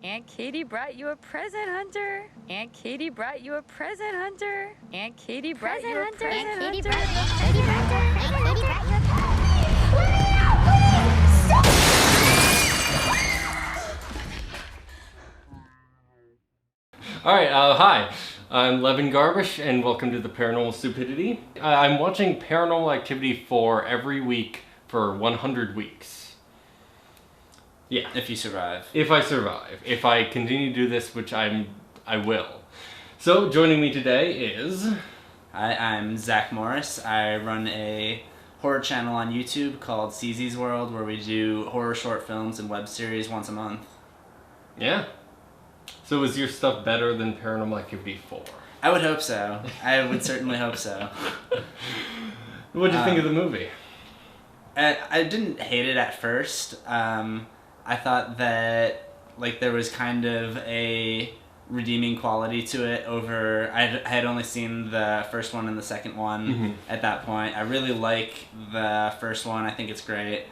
Aunt Katie brought you a present, Hunter. Aunt Katie brought you a present, Hunter. Aunt Katie brought you a present, Hunter. Alright, hi. I'm Levin Garbish, and welcome to the Paranormal Stupidity. I'm watching Paranormal Activity 4 every week for 100 weeks. Yeah. If you survive. If I survive. If I continue to do this, which I will. So, joining me today is... Hi, I'm Zach Morris. I run a horror channel on YouTube called CZ's World, where we do horror short films and web series once a month. Yeah. So is your stuff better than Paranormal Activity 4? I would hope so. I would certainly hope so. What did you think of the movie? I didn't hate it at first. I thought that there was kind of a redeeming quality to it over... I had only seen the first one and the second one at that point. I really like the first one. I think it's great.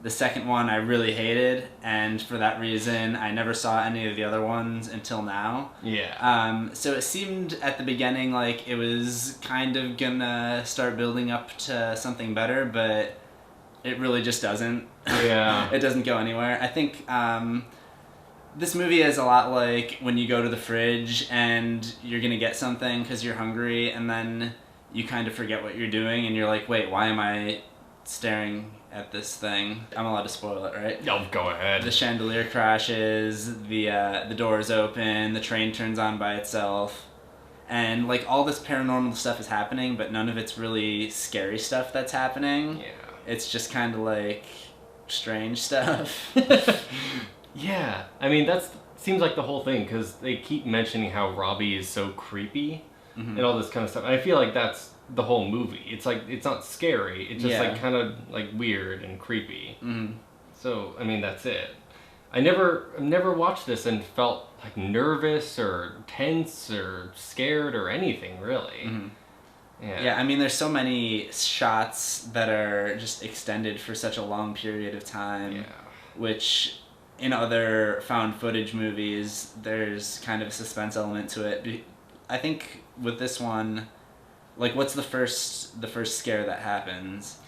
The second one I really hated, and for that reason I never saw any of the other ones until now. Yeah. So it seemed at the beginning like it was kind of gonna start building up to something better, but it really just doesn't. Yeah. It doesn't go anywhere. I think this movie is a lot like when you go to the fridge and you're gonna get something because you're hungry, and then you kind of forget what you're doing and you're like, wait, why am I staring at this thing? I'm allowed to spoil it, right? Oh, go ahead. The chandelier crashes, the doors open, the train turns on by itself, and all this paranormal stuff is happening, but none of it's really scary stuff that's happening. Yeah. It's just kind of strange stuff. Yeah, I mean, seems like the whole thing, because they keep mentioning how Robbie is so creepy and all this kind of stuff. And I feel like that's the whole movie. It's it's not scary. It's just kind of weird and creepy. So, I mean, that's it. I've never watched this and felt nervous or tense or scared or anything, really. Yeah, I mean, there's so many shots that are just extended for such a long period of time, which in other found footage movies, there's kind of a suspense element to it. I think with this one, what's the first scare that happens?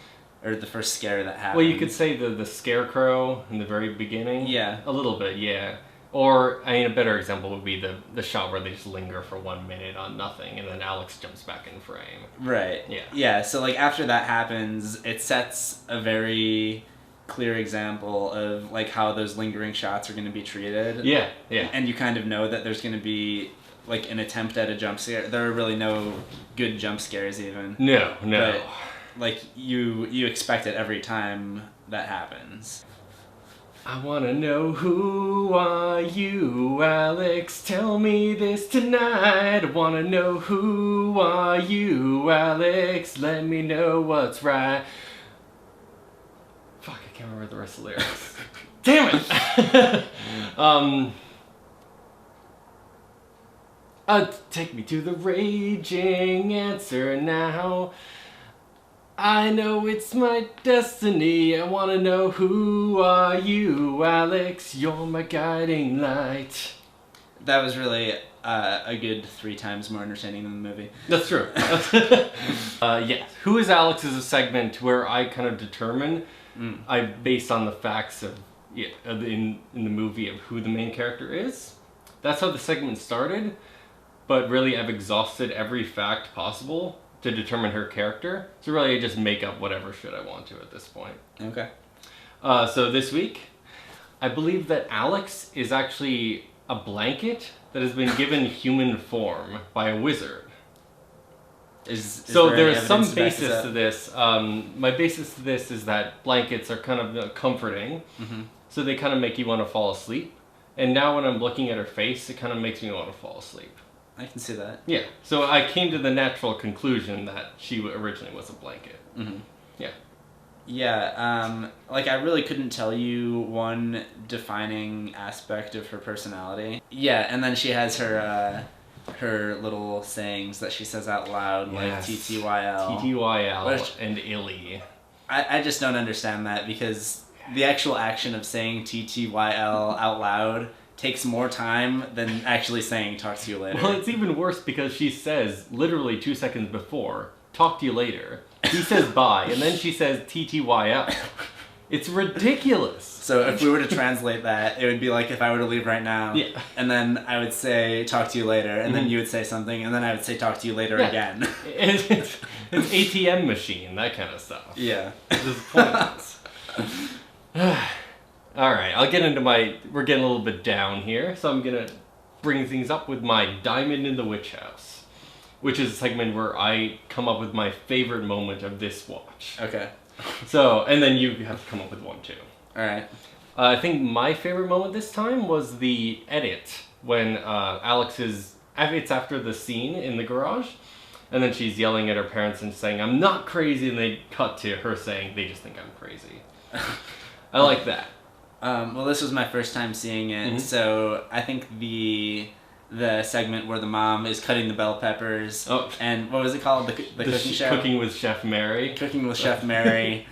Or the first scare that happens? Well, you could say the scarecrow in the very beginning. Yeah. A little bit, yeah. Or, I mean, a better example would be the shot where they just linger for 1 minute on nothing, and then Alex jumps back in frame. Right. Yeah. Yeah, so after that happens, it sets a very clear example of how those lingering shots are going to be treated. Yeah, yeah. And you kind of know that there's going to be an attempt at a jump scare. There are really no good jump scares even. No. But you expect it every time that happens. I wanna know, who are you, Alex? Tell me this tonight. I wanna know, who are you, Alex? Let me know what's right. Fuck, I can't remember the rest of the lyrics. Damn it! Take me to the raging answer now. I know it's my destiny. I wanna know, who are you, Alex? You're my guiding light. That was really a good 3 times more entertaining than the movie. That's true. Yes. Who is Alex is a segment where I kind of determine, based on the facts of in the movie of who the main character is. That's how the segment started, but really I've exhausted every fact possible to determine her character. So really I just make up whatever shit I want to at this point. Okay. So this week, I believe that Alex is actually a blanket that has been given human form by a wizard. So there is some basis to this. My basis to this is that blankets are kind of comforting, so they kind of make you want to fall asleep. And now when I'm looking at her face, it kind of makes me want to fall asleep. I can see that. Yeah, so I came to the natural conclusion that she originally was a blanket. Yeah. Yeah, I really couldn't tell you one defining aspect of her personality. Yeah, and then she has her little sayings that she says out loud, Yes. like TTYL. TTYL and illy. I just don't understand that, because the actual action of saying TTYL out loud takes more time than actually saying "talk to you later." Well, it's even worse because she says literally 2 seconds before, "talk to you later." He says bye, and then she says TTYL. It's ridiculous. So if we were to translate that, it would be like if I were to leave right now, Yeah. and then I would say "talk to you later," and then you would say something, and then I would say "talk to you later" Yeah. again. It's ATM machine, that kind of stuff. Yeah. This is pointless. All right, I'll get into we're getting a little bit down here, so I'm gonna bring things up with my Diamond in the Witch House, which is a segment where I come up with my favorite moment of this watch. Okay. So, and then you have to come up with one too. All right. I think my favorite moment this time was the edit when Alex it's after the scene in the garage, and then she's yelling at her parents and saying, "I'm not crazy," and they cut to her saying, "They just think I'm crazy." I like that. Well, this was my first time seeing it, so I think the segment where the mom is cutting the bell peppers, and what was it called? The cooking show? Cooking with Chef Mary. Cooking with Chef Mary.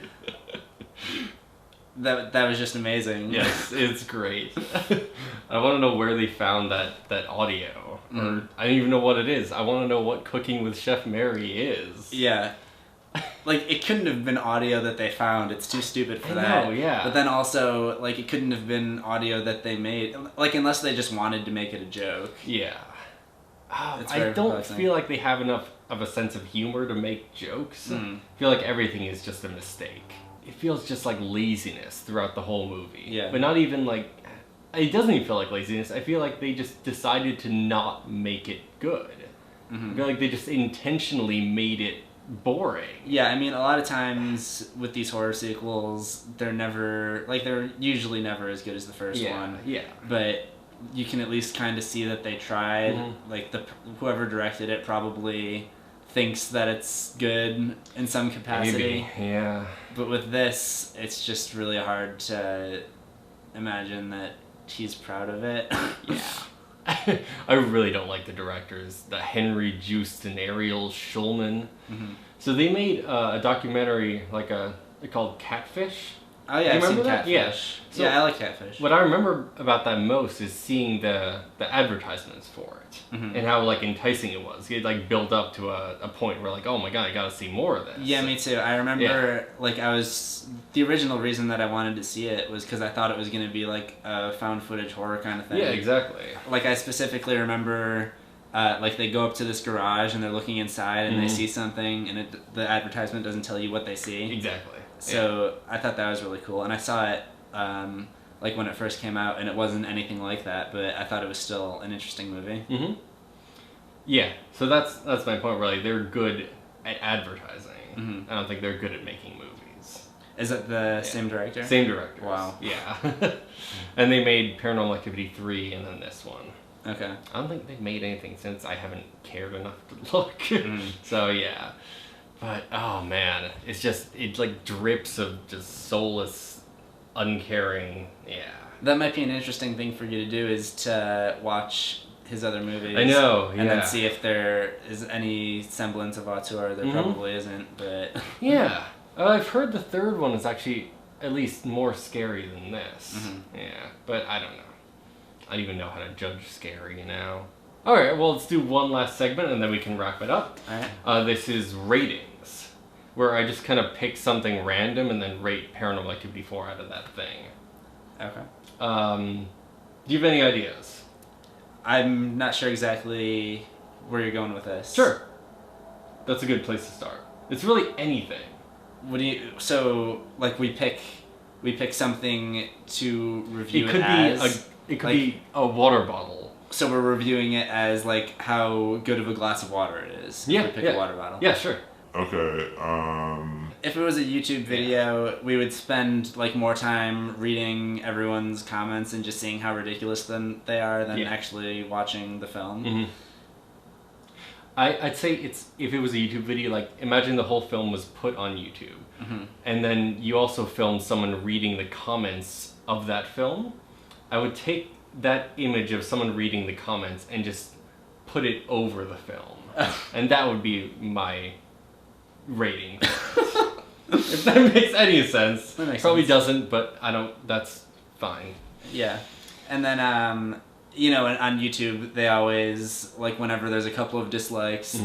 That was just amazing. Yes, it's great. I want to know where they found that audio. Or I don't even know what it is. I want to know what Cooking with Chef Mary is. Yeah. Like, it couldn't have been audio that they found. It's too stupid for that. No, yeah. But then also, like, it couldn't have been audio that they made. Like, unless they just wanted to make it a joke. Yeah. It's I very don't perplexing. feel like they have enough of a sense of humor to make jokes. I feel like everything is just a mistake. It feels just like laziness throughout the whole movie. Yeah. But not even like... It doesn't even feel like laziness. I feel like they just decided to not make it good. I feel like they just intentionally made it boring. Yeah, I mean, a lot of times with these horror sequels, they're usually never as good as the first one. Yeah. But you can at least kind of see that they tried. Like, whoever directed it probably thinks that it's good in some capacity. Maybe, yeah. But with this, it's just really hard to imagine that he's proud of it. Yeah. I really don't like the directors, the Henry Joost and Ariel Schulman. So they made a documentary called Catfish. Oh yeah, Do you I've seen remember that? Catfish. Yeah. So Yeah, I like Catfish. What I remember about that most is seeing the advertisements for it and how like enticing it was. It like built up to a point where like, oh my god, I gotta see more of this. Yeah, me too. I remember, the original reason that I wanted to see it was because I thought it was going to be like a found footage horror kind of thing. Yeah, exactly. Like, I specifically remember, like, they go up to this garage and they're looking inside and they see something and the advertisement doesn't tell you what they see. Exactly. So I thought that was really cool. And I saw it, like, when it first came out, and it wasn't anything like that, but I thought it was still an interesting movie. Yeah, so that's my point, really. They're good at advertising. I don't think they're good at making movies. Is it the same director? Same director. Wow. Yeah. And they made Paranormal Activity 3 and then this one. Okay. I don't think they've made anything since. I haven't cared enough to look. So, yeah. But, oh man, it like drips of just soulless, uncaring, yeah. That might be an interesting thing for you to do, is to watch his other movies. I know, and then see if there is any semblance of auteur. There probably isn't, but... Yeah. I've heard the third one is actually at least more scary than this. Yeah, but I don't know. I don't even know how to judge scary now. Alright, well, let's do one last segment and then we can wrap it up. Alright. This is ratings, where I just kind of pick something random and then rate Paranormal Activity 4 out of that thing. Okay. Do you have any ideas? I'm not sure exactly where you're going with this. Sure. That's a good place to start. It's really anything. What do you... So, like, we pick something to review It could as... be a water bottle. So we're reviewing it as, like, how good of a glass of water it is. Yeah, We pick a water bottle. Yeah, sure. Okay, If it was a YouTube video, we would spend, like, more time reading everyone's comments and just seeing how ridiculous they are than actually watching the film. I'd say if it was a YouTube video, like, imagine the whole film was put on YouTube. And then you also filmed someone reading the comments of that film. I would take that image of someone reading the comments and just put it over the film. And that would be my rating. If that makes any sense. That makes Probably sense. doesn't, but that's fine. Yeah. And then, you know, on YouTube, they always, like, whenever there's a couple of dislikes,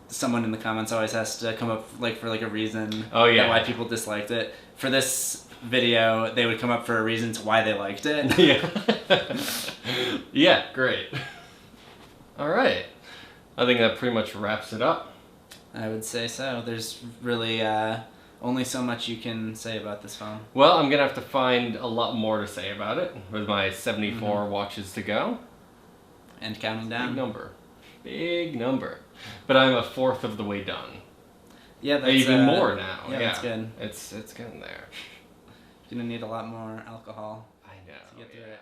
someone in the comments always has to come up, like, for, like, a reason why people disliked it. For this video, they would come up for a reason to why they liked it. Yeah. Yeah, great. All right. I think that pretty much wraps it up. I would say so. There's really only so much you can say about this film. Well, I'm going to have to find a lot more to say about it with my 74 watches to go. And counting down. Big number. Big number. But I'm a fourth of the way done. Yeah, that's... Even more now. Yeah, that's good. It's getting there. You're going to need a lot more alcohol I know. to get through it.